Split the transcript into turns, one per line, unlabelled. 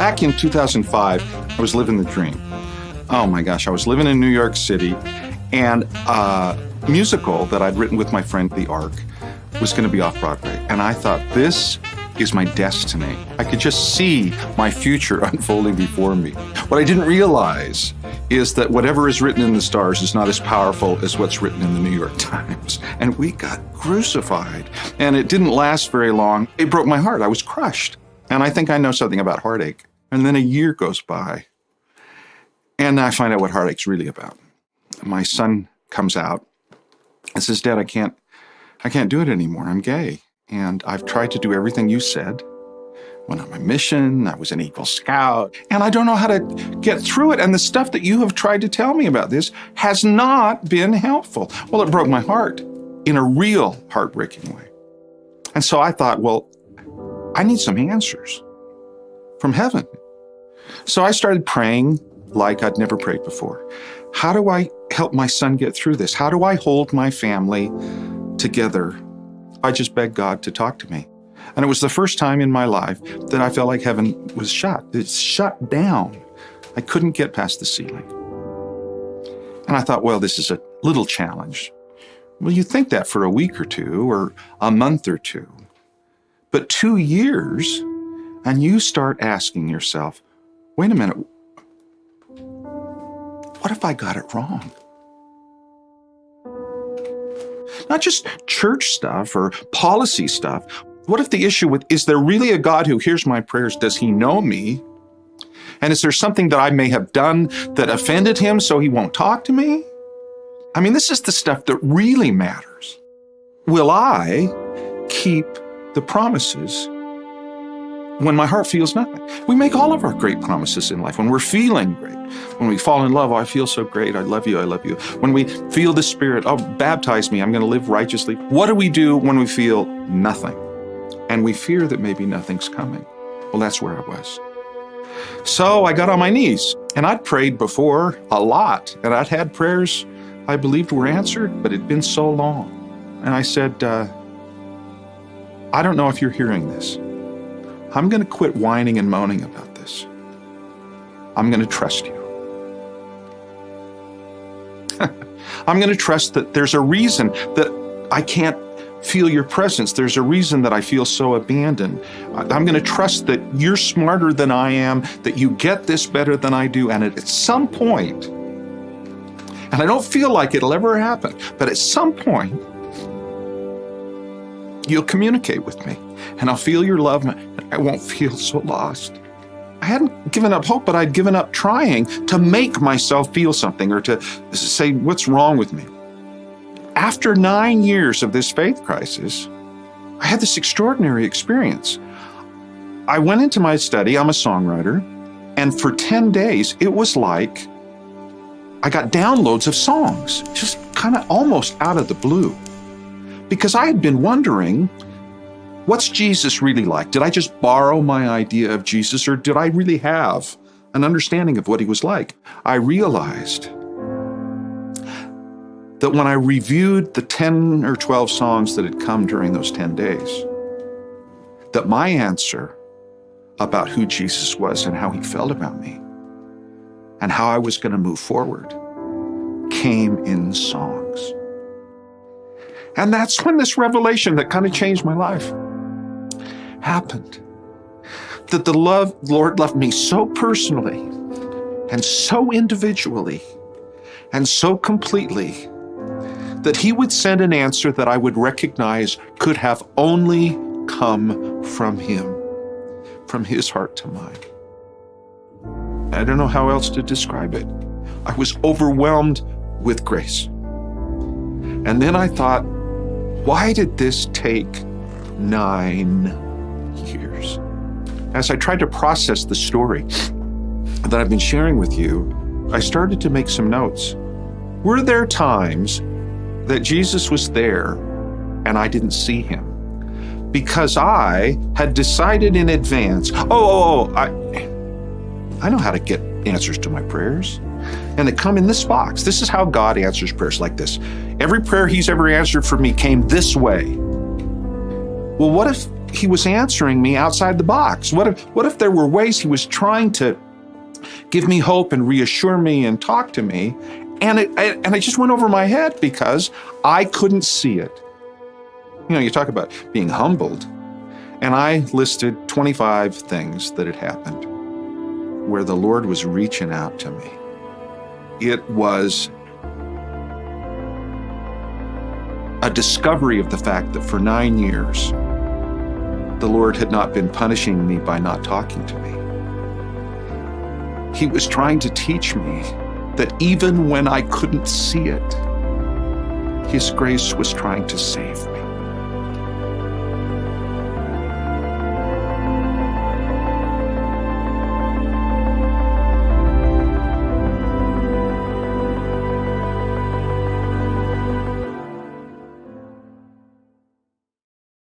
Back in 2005, I was living the dream. Oh my gosh, I was living in New York City, and a musical that I'd written with my friend, The Ark, was going to be off Broadway. And I thought, this is my destiny. I could just see my future unfolding before me. What I didn't realize is that whatever is written in the stars is not as powerful as what's written in the New York Times. And we got crucified. And it didn't last very long. It broke my heart. I was crushed. And I think I know something about heartache. And then a year goes by, and I find out what heartache's really about. My son comes out and says, Dad, I can't do it anymore. I'm gay. And I've tried to do everything you said. Went on my mission. I was an Eagle Scout. And I don't know how to get through it. And the stuff that you have tried to tell me about this has not been helpful. Well, it broke my heart in a real heartbreaking way. And so I thought, well, I need some answers from heaven. So I started praying like I'd never prayed before. How do I help my son get through this? How do I hold my family together? I just begged God to talk to me. And it was the first time in my life that I felt like heaven was shut. It's shut down. I couldn't get past the ceiling. And I thought, well, this is a little challenge. Well, you think that for a week or two or a month or two. But 2 years, and you start asking yourself, wait a minute, what if I got it wrong? Not just church stuff or policy stuff. What if the issue is there really a God who hears my prayers? Does he know me? And is there something that I may have done that offended him so he won't talk to me? I mean, this is the stuff that really matters. Will I keep the promises when my heart feels nothing? We make all of our great promises in life when we're feeling great. When we fall in love, oh, I feel so great. I love you. I love you. When we feel the Spirit, oh, baptize me. I'm going to live righteously. What do we do when we feel nothing? And we fear that maybe nothing's coming. Well, that's where I was. So I got on my knees, and I'd prayed before a lot, and I'd had prayers I believed were answered, but it'd been so long. And I said, I don't know if you're hearing this. I'm going to quit whining and moaning about this. I'm going to trust you. I'm going to trust that there's a reason that I can't feel your presence. There's a reason that I feel so abandoned. I'm going to trust that you're smarter than I am, that you get this better than I do, and at some point, and I don't feel like it'll ever happen, but at some point, you'll communicate with me, and I'll feel your love, and I won't feel so lost. I hadn't given up hope, but I'd given up trying to make myself feel something or to say, what's wrong with me? After 9 years of this faith crisis, I had this extraordinary experience. I went into my study, I'm a songwriter, and for 10 days, it was like I got downloads of songs, just kind of almost out of the blue. Because I had been wondering, what's Jesus really like? Did I just borrow my idea of Jesus, or did I really have an understanding of what he was like? I realized that when I reviewed the 10 or 12 songs that had come during those 10 days, that my answer about who Jesus was and how he felt about me and how I was going to move forward came in songs. And that's when this revelation that kind of changed my life happened. That the Lord loved me so personally and so individually and so completely that he would send an answer that I would recognize could have only come from him, from his heart to mine. I don't know how else to describe it. I was overwhelmed with grace. And then I thought, why did this take 9 years? As I tried to process the story that I've been sharing with you, I started to make some notes. Were there times that Jesus was there and I didn't see him? Because I had decided in advance, I know how to get answers to my prayers. And they come in this box. This is how God answers prayers, like this. Every prayer he's ever answered for me came this way. Well, what if he was answering me outside the box? What if there were ways he was trying to give me hope and reassure me and talk to me, and it just went over my head because I couldn't see it. You know, you talk about being humbled, and I listed 25 things that had happened where the Lord was reaching out to me. It was a discovery of the fact that for 9 years, the Lord had not been punishing me by not talking to me. He was trying to teach me that even when I couldn't see it, His grace was trying to save me.